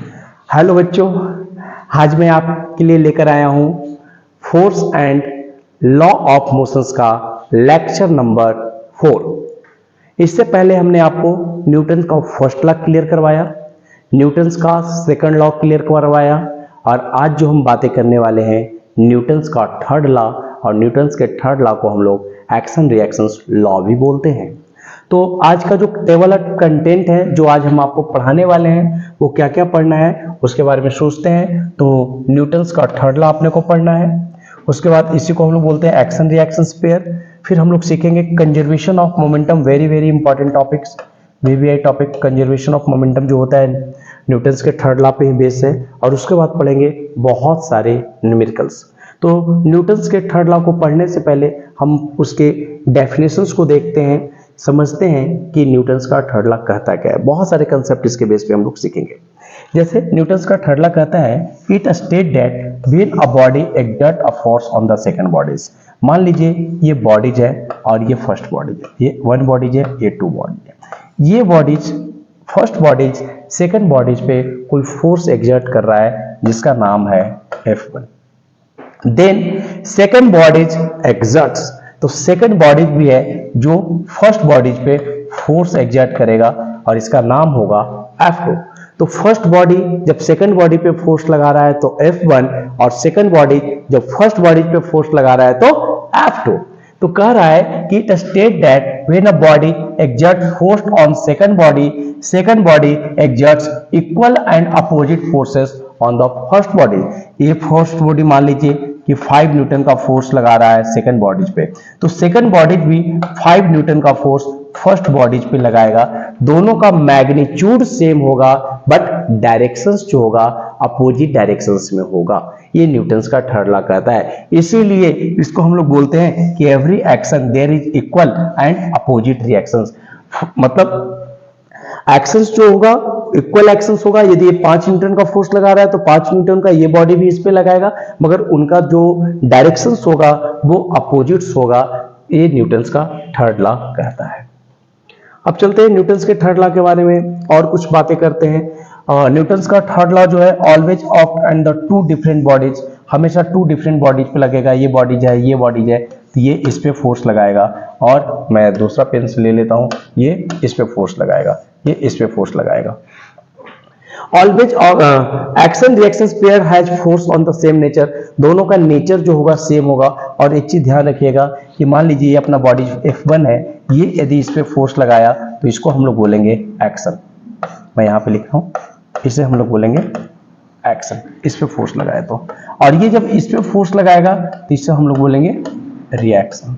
Hello बच्चों, आज मैं आपके लिए लेकर आया हूँ force and law of motions का लेक्चर नंबर 4। इससे पहले हमने आपको न्यूटन का फर्स्ट लॉ क्लियर करवाया, न्यूटन्स का सेकंड लॉ क्लियर करवाया और आज जो हम बातें करने वाले हैं न्यूटन्स का थर्ड लॉ, और न्यूटन्स के थर्ड लॉ को हम लोग एक्शन रिएक्शंस लॉ भी बोलते हैं। तो आज का जो टेबल ऑफ कंटेंट है जो आज हम आपको पढ़ाने वाले हैं वो क्या क्या पढ़ना है उसके बारे में सोचते हैं। तो न्यूटन्स का थर्ड लॉ अपने को पढ़ना है, उसके बाद इसी को हम लोग बोलते हैं एक्शन रिएक्शन पेयर। फिर हम लोग सीखेंगे conservation of momentum, very very important topics, VVI topic. Conservation of momentum जो होता है न्यूटन्स के थर्ड लॉ पे ही बेस है। और उसके बाद पढ़ेंगे बहुत सारे न्यूमेरिकल्स। तो न्यूटन्स के थर्ड लॉ को पढ़ने से पहले हम उसके डेफिनेशंस को देखते हैं, समझते हैं कि न्यूटन्स का थर्ड लॉ कहता क्या है। बहुत सारे कंसेप्ट इसके बेस पे हम लोग सीखेंगे। जैसे न्यूटन्स का थर्ड लॉ कहता है it state that when a body exert a force on the second bodies. मान लीजिए ये बॉडीज है और ये फर्स्ट बॉडीज है, ये वन बॉडीज है, ये टू बॉडीज है। ये bodies first bodies second bodies पे कोई फोर्स एक्सर्ट कर रहा है जिसका नाम है F1। Then second bodies exerts, तो सेकंड बॉडीज भी है जो फर्स्ट बॉडीज पे फोर्स एक्सर्ट करेगा और इसका नाम होगा F2। तो फर्स्ट बॉडी जब सेकंड बॉडी पे फोर्स लगा रहा है तो F1, और सेकंड बॉडी जब फर्स्ट बॉडी पे फोर्स लगा रहा है तो F2। तो कह रहा है कि it state that when a body exert force on second body exerts equal and opposite forces on the first body. ये फर्स्ट बॉडी मान लीजिए कि 5 न्यूटन का फोर्स लगा रहा है सेकंड बॉडीज पे, तो सेकंड बॉडीज भी 5 न्यूटन का फोर्स फर्स्ट बॉडीज पे लगाएगा। दोनों का मैग्नीट्यूड सेम होगा बट डायरेक्शंस जो होगा अपोजिट डायरेक्शंस में होगा। ये न्यूटन्स का थर्ड लॉ कहता है। इसीलिए इसको हम लोग बोलते हैं कि every action there is equal and opposite reactions. मतलब एक्शंस जो होगा इक्वल एक्शंस होगा। यदि ये 5 न्यूटन का फोर्स लगा रहा है तो 5 न्यूटन का ये बॉडी भी इस पे लगाएगा, मगर उनका जो डायरेक्शंस होगा वो अपोजिट्स होगा। ये न्यूटन्स का थर्ड लॉ कहता है। अब चलते हैं न्यूटन्स के थर्ड लॉ के बारे में और कुछ बातें करते हैं। न्यूटन्स का थर्ड लॉ जो है always of and the two different bodies, हमेशा टू डिफरेंट बॉडीज पे लगेगा। ये बॉडीज है, ये बॉडीज है, तो ये इस पे फोर्स लगाएगा। और मैं दूसरा पेन से ले लेता हूं, ये इस पे फोर्स लगाएगा, ये इस पे फोर्स लगाएगा। Always action reaction pair has force on the same nature, दोनों का नेचर जो होगा सेम होगा। और एक चीज ध्यान रखिएगा कि मान लीजिए ये अपना बॉडी F1 है, ये यदि इस पे फोर्स लगाया तो इसको हम लोग बोलेंगे एक्शन। मैं यहाँ पे लिख रहा हूँ, इसे हम लोग बोलेंगे एक्शन, इस पे फोर्स लगाया तो। और ये जब इस पे फोर्स लगाएगा तो इससे हम लोग बोलेंगे रिएक्शन।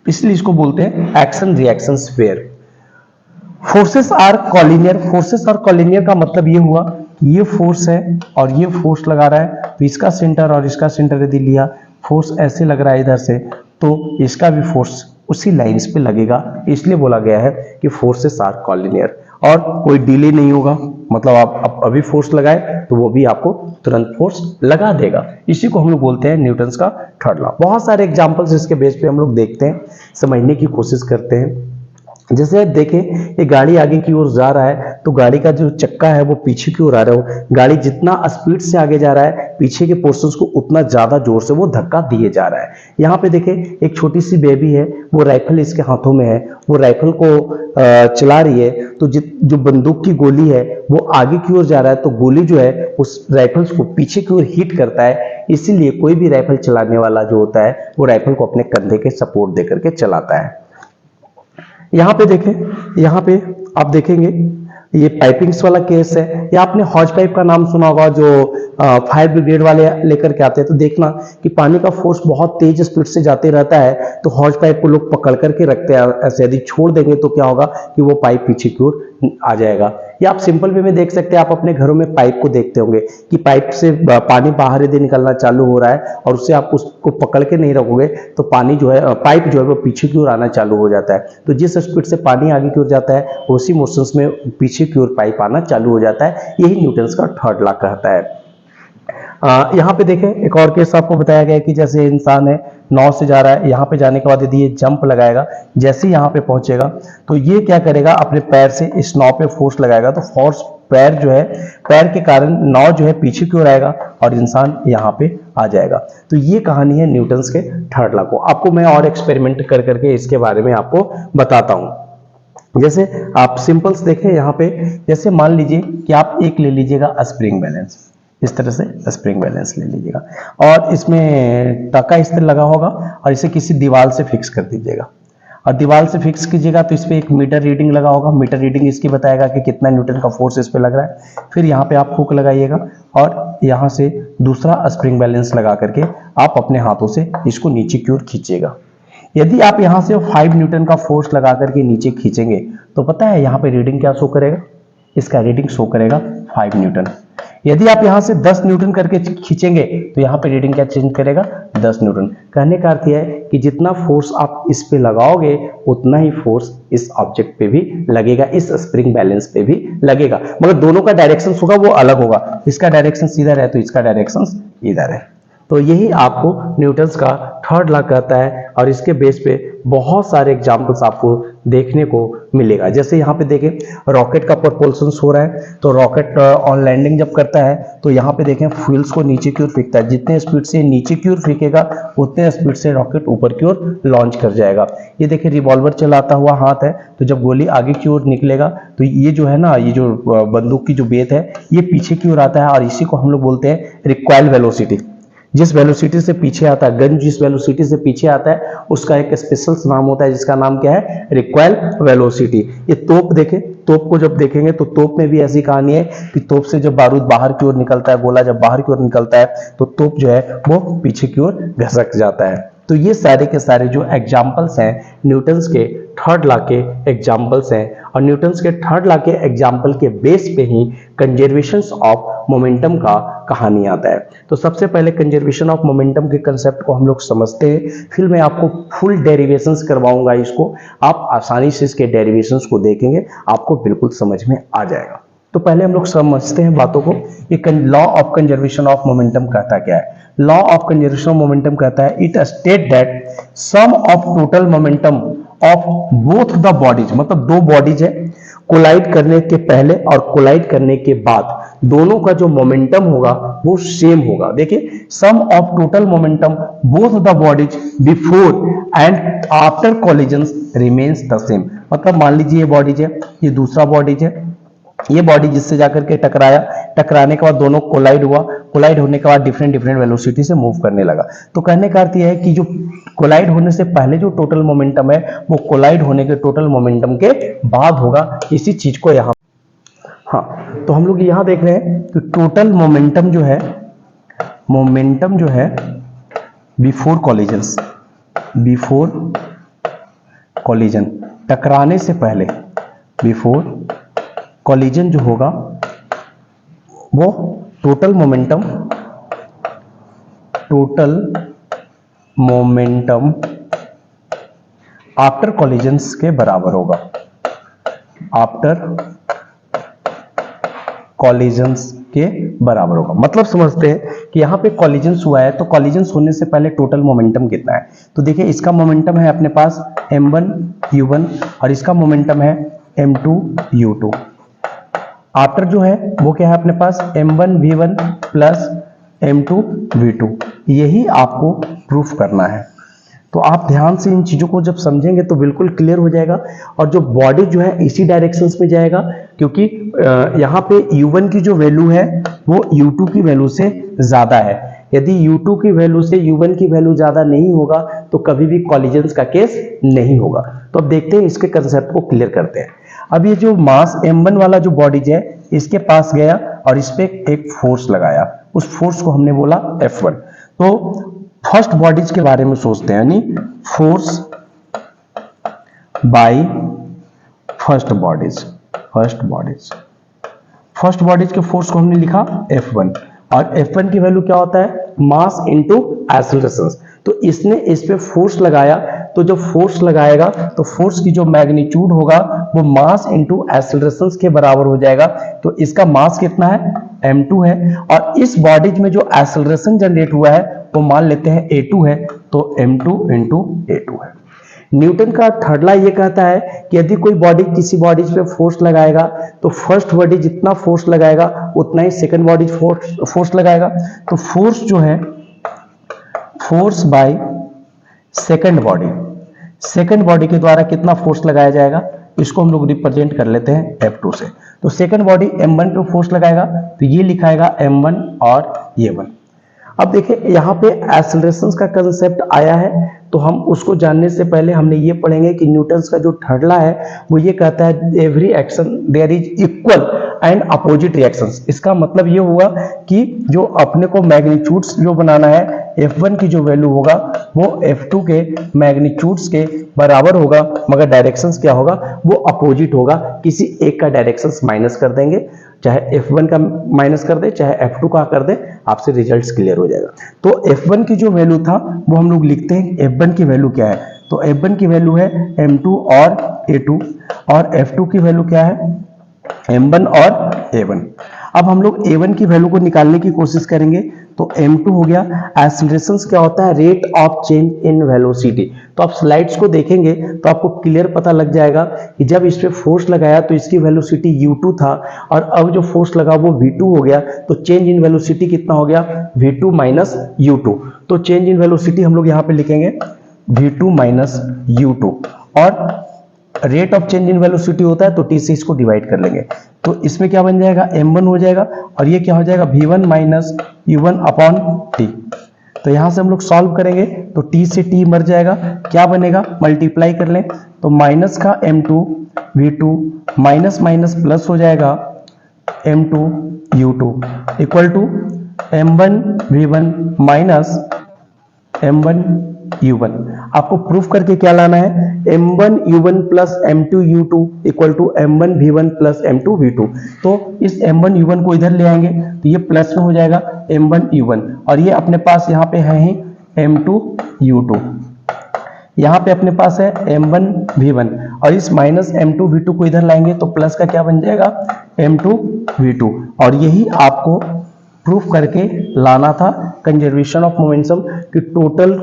इसलिए इसको बोलते हैं action reaction pair. Forces are collinear, forces और कॉलिनियर का मतलब ये हुआ कि ये फोर्स है और ये फोर्स लगा रहा है, तो इसका सेंटर और इसका सेंटर यदि लिया, फोर्स ऐसे लग रहा है इधर से, तो इसका भी फोर्स उसी लाइंस पे लगेगा। इसलिए बोला गया है कि फोर्सेस आर कॉलिनियर। और कोई डिले नहीं होगा, मतलब आप अभी फोर्स लगाए तो वो भी आपको तुरंत फोर्स लगा देगा। इसी को हम लोग बोलते हैं न्यूटन्स का थर्ड लॉ। बहुत सारे एग्जांपल्स इसके बेस पे हम लोग देखते हैं, समझने की कोशिश करते हैं। जैसे देखें, ये गाड़ी आगे की ओर जा रहा है तो गाड़ी का जो चक्का है वो पीछे की ओर आ रहा है। गाड़ी जितना स्पीड से आगे जा रहा है, पीछे के पोर्शंस को उतना ज्यादा जोर से वो धक्का दिए जा रहा है। यहाँ पे देखें, एक छोटी सी बेबी है, वो राइफल इसके हाथों में है, वो राइफल को चला रही है। तो जो बंदूक की गोली है वो आगे की ओर जा रहा है, तो गोली जो है उस राइफल्स को पीछे की ओर हिट करता है। इसीलिए कोई भी राइफल चलाने वाला जो होता है वो राइफल को अपने कंधे के सपोर्ट देकर के चलाता है। यहाँ पे देखें, यहाँ पे आप देखेंगे ये पाइपिंग्स वाला केस है। या आपने हॉज पाइप का नाम सुना होगा, जो फायर ब्रिगेड वाले लेकर के आते हैं। तो देखना कि पानी का फोर्स बहुत तेज स्पीड से जाते रहता है, तो हॉज पाइप को लोग पकड़ करके रखते हैं ऐसे। यदि छोड़ देंगे तो क्या होगा कि वो पाइप पीछे की ओर आ जाएगा। या आप सिंपल वे में देख सकते हैं, आप अपने घरों में पाइप को देखते होंगे कि पाइप से पानी बाहर यदि निकलना चालू हो रहा है और उससे आप उसको पकड़ के नहीं रखोगे तो पानी जो है, पाइप जो है वो पीछे की ओर आना चालू हो जाता है। तो जिस स्पीड से पानी आगे की ओर जाता है उसी मोशंस में पीछे की ओर पाइप आना चालू हो जाता है। यही न्यूटन्स का थर्ड लॉ कहता है। यहाँ पे देखें एक और केस आपको बताया गया है कि जैसे इंसान है 9 से जा रहा है, यहाँ पे जाने के बाद यदि ये जंप लगाएगा, जैसे ही यहाँ पे पहुंचेगा तो ये क्या करेगा, अपने पैर से इस नाव पे फोर्स लगाएगा, तो फोर्स पैर जो है, पैर के कारण नाव जो है पीछे की ओर आएगा और इंसान यहाँ पे आ जाएगा। तो ये कहानी है न्यूटन्स के थर्ड लॉ को। आपको मैं और एक्सपेरिमेंट कर करके इसके बारे में आपको बताता हूं। जैसे आप सिंपल्स देखें यहाँ पे, जैसे मान लीजिए कि आप एक ले लीजिएगा स्प्रिंग बैलेंस, इस तरह से स्प्रिंग बैलेंस ले लीजिएगा और इसमें टका इस तरह लगा होगा और इसे किसी दीवार से फिक्स कर दीजिएगा और दीवार से फिक्स कीजिएगा तो इस पे एक मीटर रीडिंग लगा होगा। मीटर रीडिंग इसकी बताएगा कि कितना न्यूटन का फोर्स इस पे लग रहा है। फिर यहाँ पे आप हुक लगाइएगा और यहाँ से दूसरा स्प्रिंग बैलेंस लगा करके आप अपने हाथों से इसको नीचे की ओर खींचिएगा। यदि आप यहाँ से 5 न्यूटन का फोर्स लगा करके नीचे खींचेंगे तो पता है यहाँ पे रीडिंग क्या शो करेगा, इसका रीडिंग शो करेगा 5 न्यूटन। यदि आप यहां से 10 न्यूटन करके खींचेंगे तो यहां पे रीडिंग क्या चेंज करेगा, 10 न्यूटन। कहने का अर्थ है कि जितना फोर्स आप इस पे लगाओगे उतना ही फोर्स इस ऑब्जेक्ट पे भी लगेगा, इस स्प्रिंग बैलेंस पे भी लगेगा, मगर दोनों का डायरेक्शन होगा वो अलग होगा। इसका डायरेक्शन इधर है तो इसका डायरेक्शन इधर है। तो यही आपको न्यूटन्स का थर्ड लॉ कहता है और इसके बेस पे बहुत सारे एग्जांपल्स आपको देखने को मिलेगा। जैसे यहाँ पे देखें रॉकेट का प्रपोल्सन हो रहा है, तो रॉकेट ऑन लैंडिंग जब करता है तो यहाँ पे देखें फ्यूल्स को नीचे की ओर फेंकता है। जितने स्पीड से नीचे की ओर फेंकेगा उतने स्पीड से रॉकेट ऊपर की ओर लॉन्च कर जाएगा। ये देखिए रिवॉल्वर चलाता हुआ हाथ है, तो जब गोली आगे की ओर निकलेगा तो ये जो है ना, ये जो बंदूक की जो बेत है ये पीछे की ओर आता है और इसी को हम लोग बोलते हैं रिकॉइल वेलोसिटी। जिस वेलोसिटी से पीछे आता है, गन जिस वेलोसिटी से पीछे आता है उसका एक स्पेशल नाम होता है जिसका नाम क्या है, रिकॉइल वेलोसिटी। ये तोप देखें, तोप को जब देखेंगे तो तोप में भी ऐसी कहानी है कि तोप से जब बारूद बाहर की ओर निकलता है, गोला जब बाहर की ओर निकलता है तो तोप जो है वो पीछे की ओर घसक जाता है। तो ये सारे के सारे जो एग्जाम्पल्स हैं न्यूटन्स के थर्ड लॉ के एग्जाम्पल्स हैं और न्यूटन्स के थर्ड लॉ के एग्जाम्पल के बेस पे ही कंजर्वेशन ऑफ मोमेंटम का कहानी आता है। तो सबसे पहले कंजर्वेशन ऑफ मोमेंटम के कंसेप्ट को हम लोग समझते हैं, फिर मैं आपको फुल डेरिवेशंस करवाऊंगा इसको, आप आसानी से इसके डेरिवेशंस को देखेंगे, आपको बिल्कुल समझ में आ जाएगा। तो पहले हम लोग समझते हैं बातों को। ये law of conservation of momentum कहता क्या है। Law of conservation of momentum कहता है it state that sum of total momentum of both the bodies, मतलब दो बॉडीज है, कोलाइड करने के पहले और कोलाइड करने के बाद दोनों का जो मोमेंटम होगा वो सेम होगा। देखिए sum of total momentum both the bodies before and after collision remains the same. मतलब मान लीजिए ये बॉडीज है, ये दूसरा बॉडीज है, ये बॉडी जिससे जाकर के टकराया, टकराने के बाद दोनों कोलाइड हुआ, कोलाइड होने के बाद डिफरेंट डिफरेंट वेलोसिटी से मूव करने लगा। तो कहने का अर्थ यह है कि जो कोलाइड होने से पहले जो टोटल मोमेंटम है वो कोलाइड होने के टोटल मोमेंटम के बाद होगा। इसी चीज को यहाँ, हाँ, तो हम लोग यहाँ देख रहे हैं कि टोटल मोमेंटम जो है, मोमेंटम जो है बिफोर कॉलिजन्स, बिफोर कॉलिजन, टकराने से पहले, बिफोर कॉलिजन जो होगा वो टोटल मोमेंटम आफ्टर कॉलिजन्स के बराबर होगा, आफ्टर कॉलिजन्स के बराबर होगा। मतलब समझते हैं कि यहाँ पे कॉलिजन्स हुआ है तो कॉलिजन्स होने से पहले टोटल मोमेंटम कितना है। तो देखिए इसका मोमेंटम है अपने पास m1 u1 और इसका मोमेंटम है m2 u2। आफ्टर जो है वो क्या है अपने पास m1 v1 plus m2 v2। यही आपको प्रूफ करना है। तो आप ध्यान से इन चीजों को जब समझेंगे तो बिल्कुल क्लियर हो जाएगा। और जो बॉडी जो है इसी डायरेक्शंस में जाएगा, क्योंकि यहाँ पे u1 की जो वैल्यू है वो u2 की वैल्यू से ज्यादा है। यदि u2 की वैल्यू से u1 की वैल्यू ज्यादा नहीं होगा तो कभी भी कॉलिजन्स का केस नहीं होगा। तो अब देखते हैं इसके कंसेप्ट को क्लियर करते हैं। अब ये जो मास m1 वाला जो बॉडीज है इसके पास गया और इस पे एक फोर्स लगाया, उस फोर्स को हमने बोला F1। तो फर्स्ट बॉडीज के बारे में सोचते हैं, यानी force by first bodies. First bodies के फोर्स को हमने लिखा F1 और F1 की वैल्यू क्या होता है, मास इनटू एक्सेलरेशन। तो इसने इस पे फोर्स लगाया, तो जब फोर्स लगाएगा तो फोर्स की जो मैग्नीट्यूड होगा वो मास इनटू एक्सेलरेशन के बराबर हो जाएगा। तो इसका मास कितना है m2 है, और इस बॉडीज में जो एक्सेलरेशन जनरेट हुआ है वो मान लेते हैं a2 है, तो m2 इंटू a2 है। न्यूटन का थर्ड लॉ ये कहता है कि यदि कोई बॉडी किसी बॉडीज पे फोर्स लगाएगा तो फर्स्ट बॉडी जितना फोर्स लगाएगा उतना ही सेकंड बॉडी फोर्स लगाएगा। तो फोर्स जो है, फोर्स बाय सेकंड बॉडी के द्वारा कितना फोर्स लगाया जाएगा, इसको हम लोग रिप्रेजेंट कर लेते हैं F2 से। तो सेकंड बॉडी m1 पे फोर्स लगाएगा तो ये लिखाएगा m1 और ये 1। अब देखिए यहाँ पे एक्सेलरेशन का कंसेप्ट आया है, तो हम उसको जानने से पहले हमने ये पढ़ेंगे कि न्यूटन्स का जो थर्ड लॉ है वो ये कहता है every action there is equal and opposite reactions. इसका मतलब ये हुआ कि जो अपने को मैग्नीट्यूड्स जो बनाना है, F1 की जो वैल्यू होगा वो F2 के मैग्नीट्यूड्स के बराबर होगा, मगर डायरेक्शंस क्या होगा, वो अपोजिट होगा। किसी एक का डायरेक्शंस माइनस कर देंगे, चाहे F1 का माइनस कर दे चाहे F2 का कर दे, आपसे रिजल्ट्स क्लियर हो जाएगा। तो F1 की जो वैल्यू था वो हम लोग लिखते हैं F1 की वैल्यू क्या है, तो F1 की वैल्यू है m2 और a2, और F2 की वैल्यू क्या है, m1 और a1। अब हम लोग a1 की वैल्यू को निकालने की कोशिश करेंगे, तो m2 हो गया। एक्सेलरेशन क्या होता है, rate of change in velocity. तो आप स्लाइड्स को देखेंगे तो आपको क्लियर पता लग जाएगा कि जब इस पे फोर्स लगाया तो इसकी वेलोसिटी u2 था, और अब जो फोर्स लगा वो v2 हो गया, तो चेंज इन वेलोसिटी कितना हो गया, v2 माइनस u2। तो चेंज इन वेलोसिटी हम लोग यहाँ पे लिखेंगे v2 माइनस u2, और rate of change in velocity होता है तो t से इसको डिवाइड कर लेंगे, तो इसमें क्या बन जाएगा, m1 हो जाएगा, और ये क्या हो जाएगा, v1 minus u1 upon t। तो यहां से हम लोग सॉल्व करेंगे तो t से t मर जाएगा, क्या बनेगा, मल्टीप्लाई कर लें तो माइनस का m2 v2 minus minus plus हो जाएगा m2 u2 equal to m1 v1 minus m1 u1। आपको प्रूफ करके क्या लाना है, m1 u1 plus m2 u2 equal to m1 v1 plus m2 v2। तो इस m1 u1 को इधर ले आएंगे तो ये प्लस में हो जाएगा m1 u1, और ये अपने पास यहाँ पे है ही m2 u2, यहाँ पे अपने पास है m1 v1, और इस माइनस m2 v2 को इधर लाएंगे तो प्लस का क्या बन जाएगा, m2 v2। और यही आपको प्रूफ करके लाना था कंजर्वेशन ऑफ मोमेंटम कि total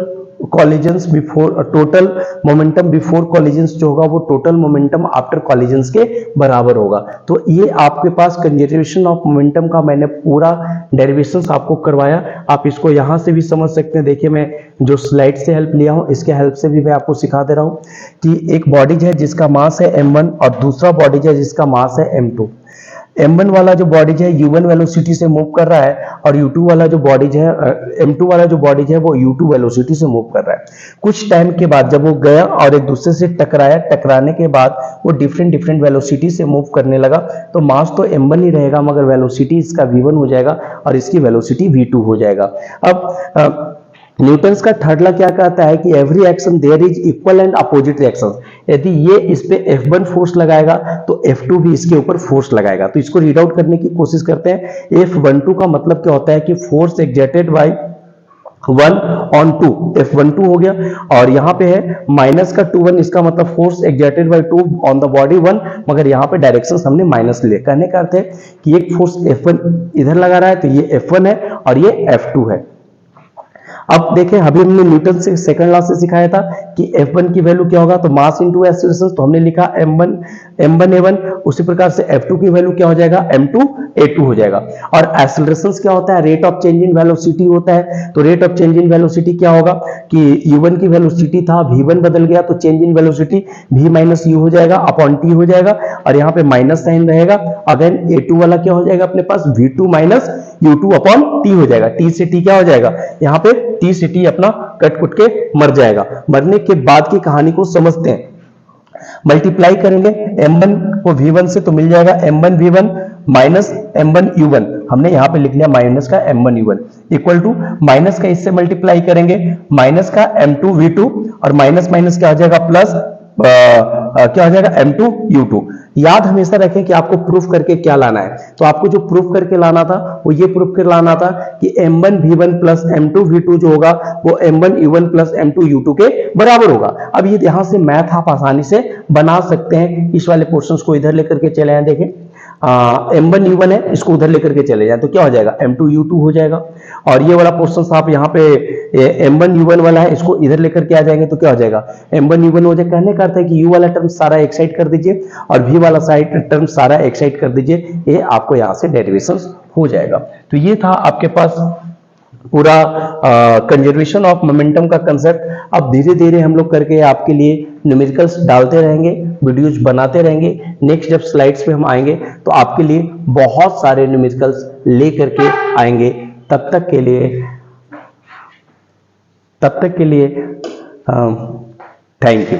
collisions before, total momentum before collisions जो होगा वो टोटल मोमेंटम आफ्टर कॉलिजन्स के बराबर होगा। तो ये आपके पास कंजर्वेशन ऑफ मोमेंटम का मैंने पूरा डेरिवेशंस आपको करवाया, आप इसको यहाँ से भी समझ सकते हैं। देखिए मैं जो स्लाइड से हेल्प लिया हूँ इसके हेल्प से भी मैं आपको सिखा दे रहा हूँ कि एक बॉडीज है जिसका मास है m1 और दूसरा बॉडीज है जिसका मास है m2। m1 वाला जो बॉडीज है u1 वेलोसिटी से मूव कर रहा है, और u2 वाला जो बॉडीज है, m2 वाला जो बॉडीज है वो u2 वेलोसिटी से मूव कर रहा है। कुछ टाइम के बाद जब वो गया और एक दूसरे से टकराया, टकराने के बाद वो डिफरेंट वेलोसिटी से मूव करने लगा, तो मास तो m1 ही रहेगा मगर वेलोसिटी इसका v1 हो जाएगा और इसकी वेलोसिटी v2 हो जाएगा। अब न्यूटन्स का थर्ड लॉ क्या कहता है कि every action there is equal and opposite reactions. यदि ये इस पे F1 फोर्स लगाएगा तो F2 भी इसके ऊपर फोर्स लगाएगा। तो इसको रीड आउट करने की कोशिश करते हैं। F12 का मतलब क्या होता है कि force exerted by 1 on 2, F12 हो गया, और यहाँ पे है माइनस का 2 1, इसका मतलब force exerted by 2 on the body 1, मगर यहाँ पे डायरेक्शंस हमने माइनस लिए। कहने का अर्थ है कि एक फोर्स F1 इधर लगा रहा है तो ये F1 है और ये F2 है। अब देखें, अभी हमने न्यूटन से सेकंड लॉ से सिखाया था कि F1 की वैल्यू क्या होगा, तो मास इनटू एक्सेलरेशन, तो हमने लिखा m1 a1। उसी प्रकार से F2 की वैल्यू क्या हो जाएगा, m2 a2 हो जाएगा। और एक्सेलरेशन क्या होता है, rate of change in velocity होता है। तो rate of change in velocity क्या होगा कि u1 की वेलोसिटी था, v1 बदल गया तो change in velocity v minus u हो जाएगा अपॉन t हो जाएगा, और यहाँ पे माइनस साइन रहेगा। अगेन a2 वाला क्या हो जाएगा अपने पास, v2 minus u2 upon t हो जाएगा। t से t क्या हो जाएगा, यहाँ पे t से t अपना कट कुट के मर जाएगा। मरने के बाद की कहानी को समझते हैं। मल्टीप्लाई करेंगे m1 को v1 से तो मिल जाएगा m1 v1 minus m1 u1, हमने यहाँ पे लिख लिया माइनस का m1 u1 equal to minus का इससे मल्टीप्लाई करेंगे माइनस का m2 v2, और माइनस माइनस क्या हो जाएगा प्लस क्या हो जाएगा m2 u2। याद हमेशा रखें कि आपको प्रूफ करके क्या लाना है। तो आपको जो प्रूफ करके लाना था वो ये प्रूफ कर लाना था कि m1 v1 plus m2 v2 जो होगा वो m1 u1 plus m2 u2 के बराबर होगा। अब ये यहां से मैथ आप आसानी से बना सकते हैं। इस वाले पोर्शंस को इधर लेकर के चले आए। देखें, m1 u1 है, इसको उधर लेकर के चले जाए तो क्या हो जाएगा, m2 u2 हो जाएगा। और ये वाला पोर्शन आप यहाँ पे m1 u1 वाला है, इसको इधर लेकर के आ जाएंगे तो क्या हो जाएगा, m1 u1 हो जाएगा। कहने का अर्थ है कि u वाला टर्म सारा एक साइड कर दीजिए और v वाला साइड टर्म सारा एक साइड कर दीजिए, ये आपको यहाँ से डेरिवेशन हो जाएगा। तो ये था आपके पास पूरा कंजर्वेशन ऑफ मोमेंटम का कंसेप्ट। अब धीरे धीरे हम लोग करके आपके लिए न्यूमेरिकल्स डालते रहेंगे, वीडियोज बनाते रहेंगे। नेक्स्ट जब स्लाइड्स पे हम आएंगे तो आपके लिए बहुत सारे न्यूमेरिकल्स ले करके आएंगे। तब तक के लिए थैंक यू।